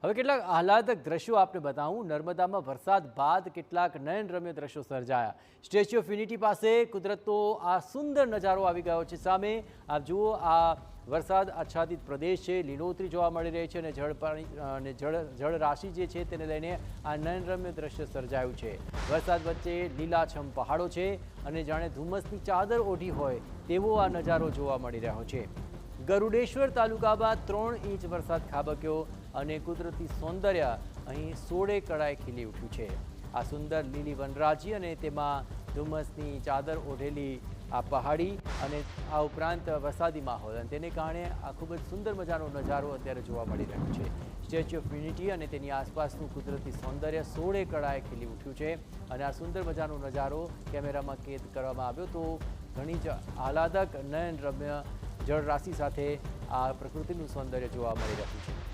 હવે કેટલાક આહલાદક દ્રશ્યો આપને બતાવું। નર્મદામાં વરસાદ બાદ કેટલાક નયનરમ્ય દ્રશ્યો સર્જાયા। સ્ટેચ્યુ ઓફ યુનિટી પાસે કુદરતનો આ સુંદર નજારો આવી ગયો છે સામે। આપ જુઓ, આ વરસાદ આચ્છાદિત પ્રદેશ છે, લીલોતરી જોવા મળી રહી છે અને જળ રાશિ જે છે તેને લઈને આ નયનરમ્ય દ્રશ્ય સર્જાયું છે। વરસાદ વચ્ચે લીલાછમ પહાડો છે અને જાણે ધુમ્મસની ચાદર ઓઢી હોય તેવો આ નજારો જોવા મળી રહ્યો છે। ગરુડેશ્વર તાલુકામાં 3 ઇંચ વરસાદ ખાબક્યો અને કુદરતી સૌંદર્ય અહીં સોળે કળાએ ખીલી ઉઠ્યું છે। આ સુંદર લીલી વનરાજી અને તેમાં ધુમ્મસની ચાદર ઓઢેલી આ પહાડી અને આ ઉપરાંત વરસાદી માહોલ અને તેને કારણે આ ખૂબ જ સુંદર મજાનો નજારો અત્યારે જોવા મળી રહ્યો છે। સ્ટેચ્યુ ઓફ યુનિટી અને તેની આસપાસનું કુદરતી સૌંદર્ય સોળે કળાએ ખીલી ઉઠ્યું છે અને આ સુંદર મજાનો નજારો કેમેરામાં કેદ કરવામાં આવ્યો તો ઘણી જ આહલાદક નયનરમ્ય જળરાશિ સાથે આ પ્રકૃતિનું સૌંદર્ય જોવા મળી રહ્યું છે।